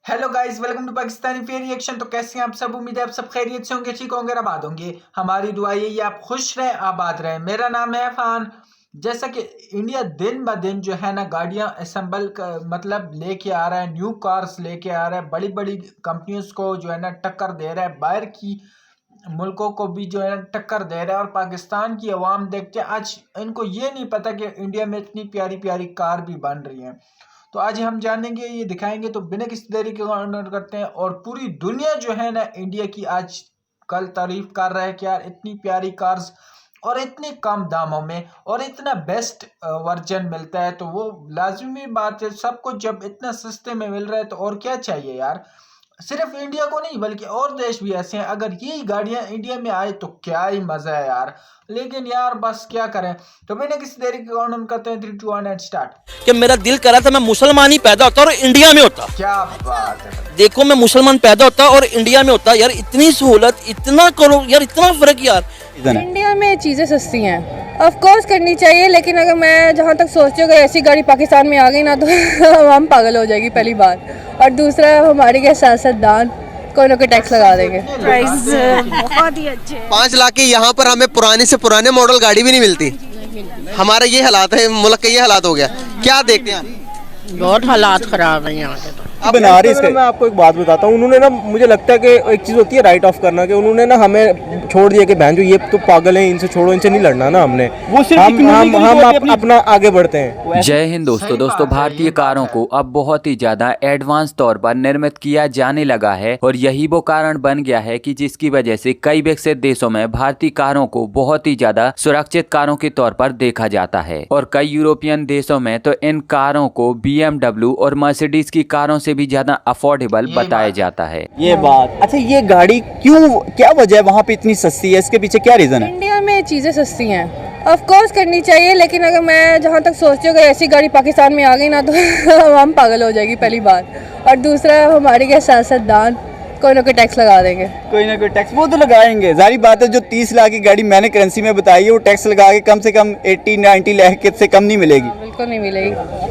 Hello guys, welcome to Pakistani fair reaction. तो कैसे हैं आप सब? उम्मीद है आप सब खैरियत से होंगे, ठीक होंगे, आबाद होंगे। हमारी दुआ यही है आप खुश रहें, आबाद रहें। मेरा नाम है अफान। जैसा कि इंडिया दिन ब दिन जो है ना गाड़ियां असेंबल मतलब लेके आ रहा है, न्यू कार्स लेके आ रहा है, बड़ी बड़ी कंपनियों को जो है ना टक्कर दे रहा है, बाहर की मुल्कों को भी जो है ना टक्कर दे रहा है। और पाकिस्तान की आवाम देखते हैं, आज इनको ये नहीं पता कि इंडिया में इतनी प्यारी प्यारी कार भी बन रही हैं। तो आज हम जानेंगे, ये दिखाएंगे। तो बिना किसी देरी के ऑनर करते हैं। और पूरी दुनिया जो है ना इंडिया की आज कल तारीफ कर रहा है कि यार इतनी प्यारी कार्स और इतने कम दामों में और इतना बेस्ट वर्जन मिलता है। तो वो लाजमी बात है, सब कुछ जब इतना सस्ते में मिल रहा है तो और क्या चाहिए यार। सिर्फ इंडिया को नहीं बल्कि और देश भी ऐसे हैं। अगर यही गाड़ियां इंडिया में आए तो क्या ही मजा है यार। लेकिन यार बस क्या करें। तो बिना किसी देरी के ऑन करते हैं 3 2 1 एंड स्टार्ट। कि मेरा दिल करा था मैं मुसलमान ही पैदा होता और इंडिया में होता। क्या बात है। देखो मैं मुसलमान पैदा होता और इंडिया में होता। यार इतनी सहूलत, इतना करो यार, इतना फर्क यार। इंडिया में चीज़ें सस्ती हैं, ऑफ कोर्स करनी चाहिए। लेकिन अगर मैं जहाँ तक सोचती हूँ, अगर ऐसी गाड़ी पाकिस्तान में आ गई ना तो हम पागल हो जाएगी पहली बात। और दूसरा, हमारे के सियासतदान कोई ना कोई टैक्स लगा देंगे। प्राइस बहुत ही अच्छे हैं। 5 लाख के यहाँ पर हमें पुराने से पुराने मॉडल गाड़ी भी नहीं मिलती। हमारा ये हालात है, मुल्क का ये हालात हो गया। क्या देखते हैं? बहुत हालात खराब है यहाँ के। तो बना रही इसके। मैं आपको एक बात बताता हूँ, उन्होंने ना, मुझे लगता है कि एक चीज़ होती है राइट ऑफ करना, कि उन्होंने ना हमें छोड़ दिया कि बहन जो ये तो पागल है, इनसे छोड़ो, इनसे नहीं लड़ना ना हमने। वो हम अपना आगे बढ़ते हैं। जय हिंद दोस्तों भारतीय कारों को अब बहुत ही ज्यादा एडवांस तौर पर निर्मित किया जाने लगा है और यही वो कारण बन गया है कि जिसकी वजह से कई विकसित देशों में भारतीय कारों को बहुत ही ज्यादा सुरक्षित कारों के तौर पर देखा जाता है और कई यूरोपियन देशों में तो इन कारों को BMW और मर्सिडीज की कारों से भी ज्यादा अफोर्डेबल बताया जाता है। ये बात अच्छा, ये गाड़ी क्यों, क्या वजह है वहाँ पे इतनी सस्ती है? इसके पीछे क्या रीजन है? इंडिया में चीज़ें सस्ती हैं, ऑफ कोर्स करनी चाहिए। लेकिन अगर मैं जहाँ तक सोचती हूँ, अगर ऐसी गाड़ी पाकिस्तान में आ गई ना तो हम पागल हो जाएगी पहली बात। और दूसरा, हमारे के सियासतदान कोई ना कोई टैक्स लगा देंगे। कोई ना कोई टैक्स वो तो लगाएंगे, जारी बात है। जो 30 लाख की गाड़ी मैंने करेंसी में बताई है, वो टैक्स लगा के कम से कम 80-90 लाख से कम नहीं मिलेगी। बिल्कुल नहीं मिलेगी।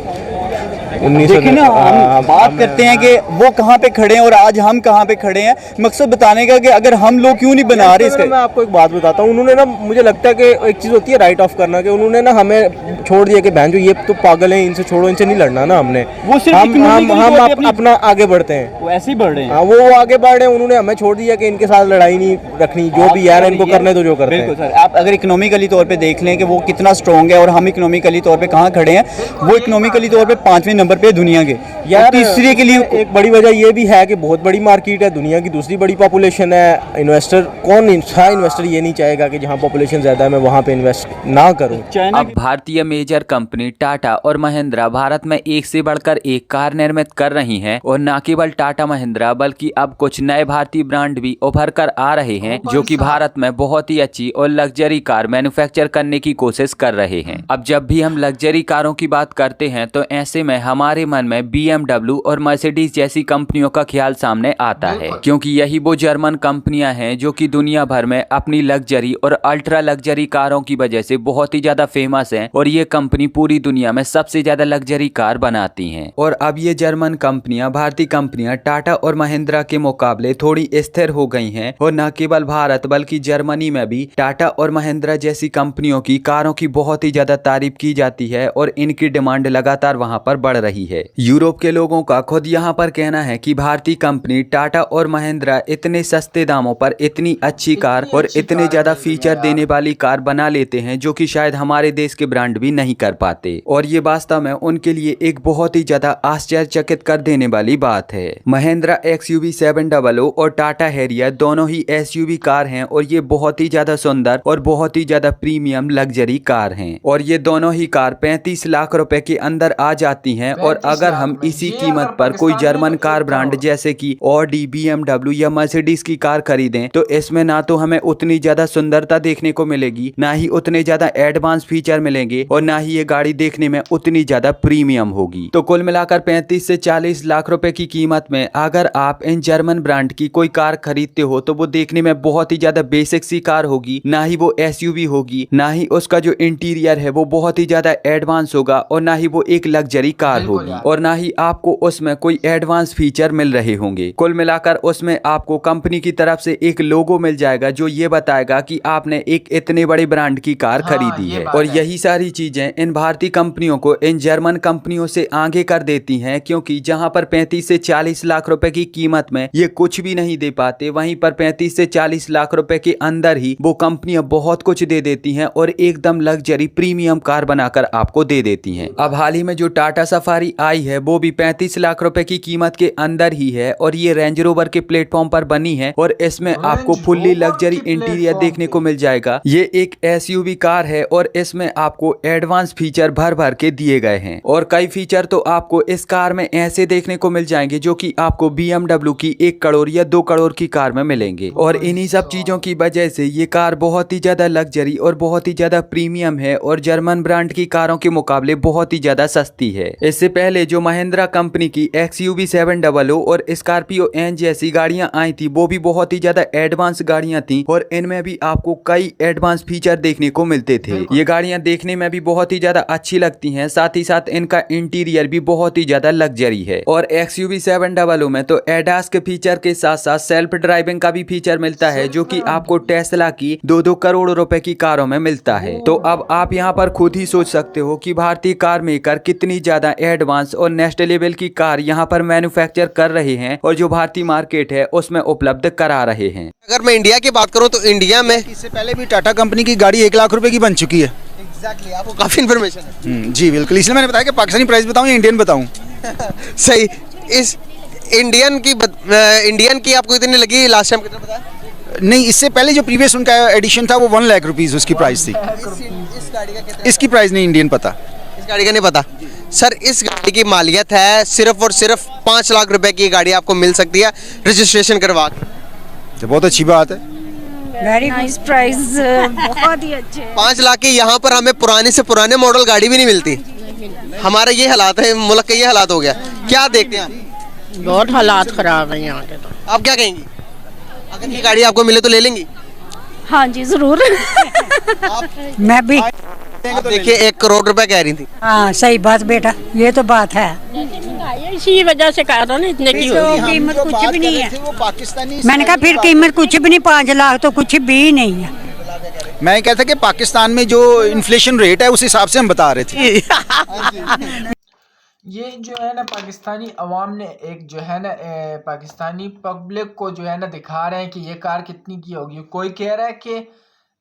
देखिए ना, हम बात करते हैं कि वो कहाँ पे खड़े हैं और आज हम कहाँ पे खड़े हैं। मकसद बताने का कि अगर हम लोग क्यों नहीं बना रहे इसके। मैं आपको एक बात बताता हूँ, उन्होंने ना, मुझे लगता है कि एक चीज़ होती है राइट ऑफ करना, कि उन्होंने ना हमें छोड़ दिया कि बहन जो ये तो पागल है, इनसे छोड़ो, इनसे नहीं लड़ना ना हमने। वो हम अपना आगे बढ़ते हैं, वो ऐसे ही बढ़ रहे हैं। हाँ, वो आगे बढ़ रहे हैं। उन्होंने हमें छोड़ दिया कि इनके साथ लड़ाई नहीं रखनी, जो भी यार इनको करने दो जो करते हैं। सर, आप अगर इकोनॉमिकली तौर पे देख लें कि वो कितना स्ट्रॉन्ग है और हम इकोनॉमिकली तौर पे कहाँ खड़े हैं। वो इकोनॉमिकली तौर पे 5वें नंबर पे दुनिया के। यार तीसरे के लिए एक बड़ी वजह ये भी है कि बहुत बड़ी मार्केट है, दुनिया की दूसरी बड़ी पॉपुलेशन है। इन्वेस्टर कौन, इन्वेस्टर ये नहीं चाहेगा कि जहाँ पॉपुलेशन ज्यादा है मैं वहाँ पे इन्वेस्ट ना करूँ। अब भारतीय मेजर कंपनी टाटा और महिंद्रा भारत में एक से बढ़कर एक कार निर्मित कर रही हैं और न केवल टाटा महिंद्रा बल्कि अब कुछ नए भारतीय ब्रांड भी उभर कर आ रहे हैं जो कि भारत में बहुत ही अच्छी और लग्जरी कार मैन्युफैक्चर करने की कोशिश कर रहे हैं। अब जब भी हम लग्जरी कारों की बात करते हैं तो ऐसे में हमारे मन में BMW और मर्सिडीज जैसी कंपनियों का ख्याल सामने आता है, क्योंकि यही वो जर्मन कंपनियां हैं जो कि दुनिया भर में अपनी लग्जरी और अल्ट्रा लग्जरी कारों की वजह से बहुत ही ज्यादा फेमस हैं और ये कंपनी पूरी दुनिया में सबसे ज्यादा लग्जरी कार बनाती हैं। और अब ये जर्मन कंपनियां भारतीय कंपनियां टाटा और महिंद्रा के मुकाबले थोड़ी स्थिर हो गई हैं और न केवल भारत बल्कि जर्मनी में भी टाटा और महिंद्रा जैसी कंपनियों की कारों की बहुत ही ज्यादा तारीफ की जाती है और इनकी डिमांड लगातार वहां पर बढ़ रही है। यूरोप के लोगों का खुद यहाँ पर कहना है कि भारतीय कंपनी टाटा और महिंद्रा इतने सस्ते दामों पर इतनी अच्छी कार और इतने ज्यादा फीचर देने वाली कार बना लेते हैं जो कि शायद हमारे देश के ब्रांड भी नहीं कर पाते। और ये वास्तव में उनके लिए एक बहुत ही ज्यादा आश्चर्यचकित कर देने वाली बात है। महिंद्रा XUV 700 और टाटा हैरियर दोनों ही SUV कार हैं और ये बहुत ही ज्यादा सुंदर और बहुत ही ज्यादा प्रीमियम लग्जरी कार हैं और ये दोनों ही कार 35 लाख रुपए के अंदर आ जाती हैं। और अगर हम इसी कीमत पर कोई जर्मन कार ब्रांड जैसे कि ऑडी, BMW या मर्सिडीज की कार खरीदें तो इसमें ना तो हमें उतनी ज्यादा सुंदरता देखने को मिलेगी, ना ही उतने ज्यादा एडवांस फीचर मिलेंगे और ना ही ये गाड़ी देखने में उतनी ज्यादा प्रीमियम होगी। तो कुल मिलाकर 35 से 40 लाख रुपए की कीमत में अगर आप इन जर्मन ब्रांड की कोई कार खरीदते हो तो वो देखने में बहुत ही ज्यादा बेसिक सी कार होगी, ना ही वो SUV होगी, ना ही उसका जो इंटीरियर है वो बहुत ही ज्यादा एडवांस होगा और ना ही वो एक लग्जरी कार बिल्कुल होगी यार। और ना ही आपको उसमें कोई एडवांस फीचर मिल रहे होंगे। कुल मिलाकर उसमें आपको कंपनी की तरफ से एक लोगो मिल जाएगा जो ये बताएगा कि आपने एक इतने बड़े ब्रांड की कार हाँ, खरीदी ये है। बात और है। यही सारी चीजें इन भारतीय कंपनियों को इन जर्मन कंपनियों से आगे कर देती हैं, क्योंकि जहां पर 35 से 40 लाख रुपए की कीमत में ये कुछ भी नहीं दे पाते, वहीं पर 35 से 40 लाख रुपए के अंदर ही वो कंपनियां बहुत कुछ दे देती हैं और एकदम लग्जरी प्रीमियम कार बनाकर आपको दे देती हैं। अब हाल ही में जो टाटा सफारी आई है वो भी 35 लाख रुपए की कीमत के अंदर ही है और ये रेंज रोवर के प्लेटफॉर्म पर बनी है और इसमें आपको फुल्ली रोवर लग्जरी की इंटीरियर प्लेटफॉर्म देखने को पे। मिल जाएगा। ये एक एसयूवी कार है और इसमें आपको एडवांस फीचर भर भर के दिए गए हैं और कई फीचर तो आपको इस कार में ऐसे देखने को मिल जाएंगे जो कि आपको BMW की 1 करोड़ या 2 करोड़ की कार में मिलेंगे। और इन्हीं सब चीजों की वजह से ये कार बहुत ही ज्यादा लग्जरी और बहुत ही ज्यादा प्रीमियम है और जर्मन ब्रांड की कारों के मुकाबले बहुत ही ज्यादा सस्ती है। इससे पहले जो महिंद्रा कंपनी की XUV 700 और स्कॉर्पियो एन जैसी गाड़ियां आई थी वो भी बहुत ही ज्यादा एडवांस गाड़ियां थी और इनमें भी आपको कई एडवांस फीचर देखने को मिलते थे। ये गाड़ियां देखने में भी बहुत ही ज्यादा अच्छी लगती हैं, साथ ही साथ इनका इंटीरियर भी बहुत ही ज्यादा लग्जरी है। और XUV 700 में तो एडास के फीचर के साथ साथ सेल्फ ड्राइविंग का भी फीचर मिलता है जो कि आपको टेस्ला की 2-2 करोड़ रुपए की कारों में मिलता है। तो अब आप यहाँ पर खुद ही सोच सकते हो कि भारतीय कार मेकर कितनी ज्यादा एडवांस और नेक्स्ट लेवल की कार यहाँ पर मैन्युफैक्चर कर रहे हैं और जो भारतीय मार्केट है उसमें उपलब्ध करा रहे हैं। अगर मैं इंडिया की बात करूं तो इंडिया में इससे पहले भी टाटा कंपनी की गाड़ी 1 लाख रुपए की बन चुकी है। एग्जैक्टली आपको काफी इन्फॉर्मेशन है। जी बिल्कुल, इसलिए मैंने बताया कि पाकिस्तानी प्राइस बताऊं या इंडियन बताऊं। सही। इस इंडियन की आपको इतनी लगी, लास्ट टाइम कितना बताया? नहीं, इससे पहले जो प्रीवियस उनका एडिशन था वो 1 लाख रुपीस उसकी प्राइस थी। इस गाड़ी का कितना? इसकी प्राइस नहीं इंडियन पता। इस गाड़ी का नहीं पता सर। इस गाड़ी की मालियत है सिर्फ और सिर्फ 5 लाख रुपए की गाड़ी आपको मिल सकती है रजिस्ट्रेशन करवा के। तो बहुत अच्छी बात है। वेरी नाइस प्राइस, बहुत ही अच्छे। 5 लाख की यहाँ पर हमें पुराने से पुराने मॉडल गाड़ी भी नहीं मिलती। हमारा ये हालात है, मुल्क का ये हालात हो गया। क्या देखते हैं आप? बहुत हालात खराब है यहाँ के। तो आप क्या कहेंगी? अगर ये गाड़ी आपको मिले तो ले लेंगी? हाँ जी जरूर। मैं भी। आप देखिए 1 करोड़ रुपए कह रही थी। हाँ सही बात बेटा, ये तो बात है। इसी वजह से कहा था ना इतने की कीमत कुछ भी नहीं है। वो पाकिस्तानी, मैंने कहा फिर कीमत कुछ भी नहीं, 5 लाख तो कुछ भी नहीं है। मैं कहता कि पाकिस्तान में जो इन्फ्लेशन रेट है उस हिसाब से हम बता रहे थे। ये जो है ना पाकिस्तानी अवाम ने एक जो है ना पाकिस्तानी पब्लिक को जो है ना दिखा रहे हैं कि ये कार कितनी की होगी। कोई कह रहा है कि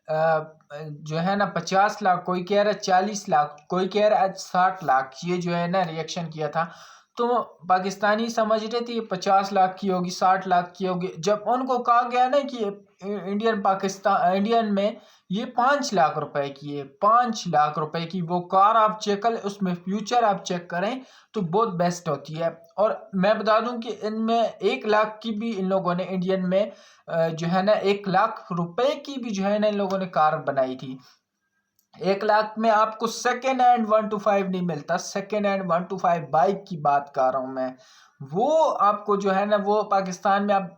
जो है ना 50 लाख, कोई कह रहा है 40 लाख, कोई कह रहा है 60 लाख। ये जो है ना रिएक्शन किया था तो पाकिस्तानी समझ रहे थे ये 50 लाख की होगी, 60 लाख की होगी। जब उनको कहा गया ना कि इंडियन में ये 5 लाख रुपए की है, 5 लाख रुपए की वो कार आप चेक करें, उसमें फ्यूचर आप चेक करें तो बहुत बेस्ट होती है। और मैं बता दूं कि इनमें 1 लाख की भी इन लोगों ने इंडियन में जो है ना 1 लाख रुपए की भी जो है ना इन लोगों ने कार बनाई थी। 1 लाख में आपको सेकेंड हैंड 125 नहीं मिलता। सेकेंड हैंड 125 बाइक की बात कर रहा हूँ मैं। वो आपको जो है ना वो पाकिस्तान में आप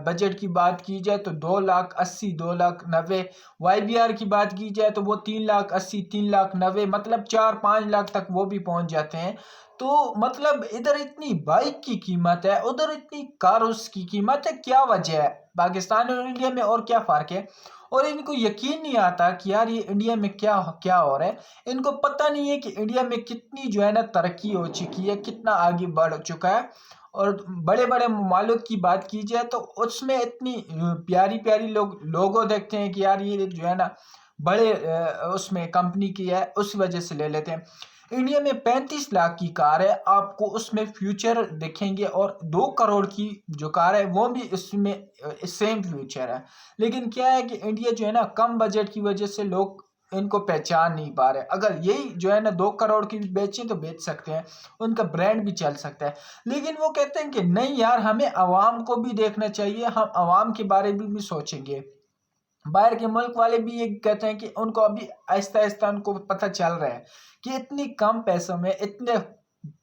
बजट की बात की जाए तो 2,80,000 2,90,000। YBR की बात की जाए तो वो 3,80,000 3,90,000 मतलब 4-5 लाख तक वो भी पहुंच जाते हैं। तो मतलब इधर इतनी बाइक की कीमत है, उधर इतनी कार उसकी कीमत है। क्या वजह है? पाकिस्तान और इंडिया में और क्या फ़र्क है? और इनको यकीन नहीं आता कि यार ये इंडिया में क्या हो रहा है। इनको पता नहीं है कि इंडिया में कितनी जो है ना तरक्की हो चुकी है, कितना आगे बढ़ चुका है। और बड़े बड़े ममालिक की बात की जाए तो उसमें इतनी प्यारी प्यारी लोगो देखते हैं कि यार ये जो है ना बड़े उसमें कंपनी की है, उस वजह से ले लेते हैं। इंडिया में 35 लाख की कार है, आपको उसमें फ्यूचर देखेंगे और 2 करोड़ की जो कार है वो भी इसमें सेम फ्यूचर है। लेकिन क्या है कि इंडिया जो है ना कम बजट की वजह से लोग इनको पहचान नहीं पा रहे। अगर यही जो है ना 2 करोड़ की बेचें तो बेच सकते हैं, उनका ब्रांड भी चल सकता है। लेकिन वो कहते हैं कि नहीं यार हमें आवाम को भी देखना चाहिए, हम आवाम के बारे में भी सोचेंगे। बाहर के मुल्क वाले भी ये कहते हैं कि उनको अभी आहिस्ता आहिस्ता उनको पता चल रहा है कि इतनी कम पैसों में इतने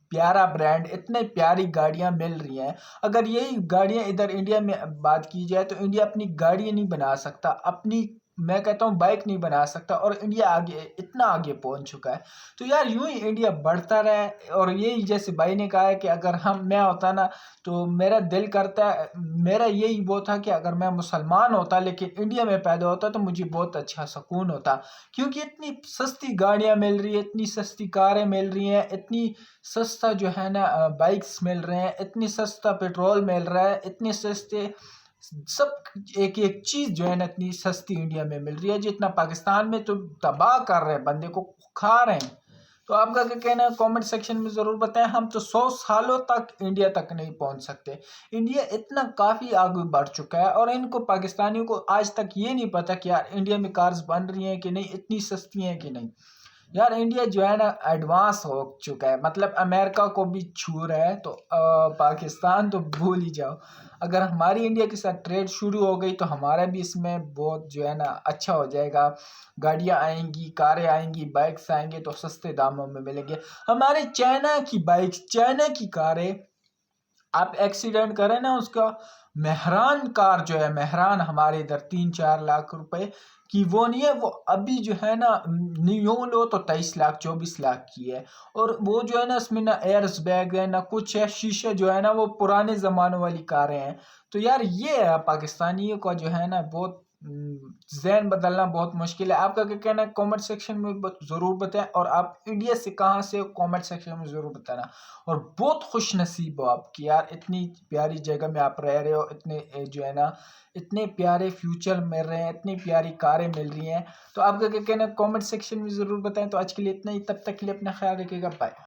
प्यारा ब्रांड, इतने प्यारी गाड़ियां मिल रही हैं। अगर यही गाड़ियां इधर इंडिया में बात की जाए तो इंडिया अपनी गाड़ियां नहीं बना सकता, अपनी मैं कहता हूँ बाइक नहीं बना सकता, और इंडिया आगे इतना आगे पहुँच चुका है। तो यार यूं ही इंडिया बढ़ता रहे। और यही जैसे भाई ने कहा है कि अगर मैं होता ना तो मेरा दिल करता है, मेरा यही वो था कि अगर मैं मुसलमान होता लेकिन इंडिया में पैदा होता तो मुझे बहुत अच्छा सुकून होता, क्योंकि इतनी सस्ती गाड़ियाँ मिल रही है, इतनी सस्ती कारें मिल रही हैं, इतनी सस्ता जो है ना बाइक्स मिल रहे हैं, इतनी सस्ता पेट्रोल मिल रहा है, इतने सस्ते सब एक एक चीज जो है ना इतनी सस्ती इंडिया में मिल रही है, जितना पाकिस्तान में तो तबाह कर रहे हैं, बंदे को खा रहे हैं। तो आपका क्या कहना है कमेंट सेक्शन में ज़रूर बताएं। हम तो 100 सालों तक इंडिया तक नहीं पहुंच सकते। इंडिया इतना काफ़ी आगे बढ़ चुका है, और इनको पाकिस्तानियों को आज तक ये नहीं पता कि यार इंडिया में कार्स बन रही हैं कि नहीं, इतनी सस्ती हैं कि नहीं। यार इंडिया जो है ना एडवांस हो चुका है, मतलब अमेरिका को भी छू रहा है, तो पाकिस्तान तो भूल ही जाओ। अगर हमारी इंडिया के साथ ट्रेड शुरू हो गई तो हमारा भी इसमें बहुत जो है ना अच्छा हो जाएगा। गाड़ियाँ आएंगी, कारें आएंगी, बाइक्स आएंगे तो सस्ते दामों में मिलेंगे। हमारे चाइना की बाइक्स, चाइना की कारें, आप एक्सीडेंट करें ना उसका मेहरान कार जो है, मेहरान हमारे इधर 3-4 लाख रुपए की वो नहीं है, वो अभी जो है ना न्यू लो तो 23 लाख 24 लाख की है। और वो जो है ना उसमें ना एयर्स बैग है ना कुछ है, शीशे जो है ना वो पुराने ज़माने वाली कारें हैं। तो यार ये है पाकिस्तानियों का जो है ना बहुत ज़हन बदलना बहुत मुश्किल है। आपका क्या कहना है कमेंट सेक्शन में ज़रूर बताएं, और आप इंडिया से कहाँ से हो कमेंट सेक्शन में ज़रूर बताना। और बहुत खुश नसीब हो आप कि यार इतनी प्यारी जगह में आप रह रहे हो, इतने जो है ना इतने प्यारे फ्यूचर मिल रहे हैं, इतनी प्यारी कारें मिल रही हैं। तो आपका क्या कहना है कमेंट सेक्शन में ज़रूर बताएं। तो आज के लिए इतना ही, तब तक के लिए अपना ख्याल रखिएगा, बाय।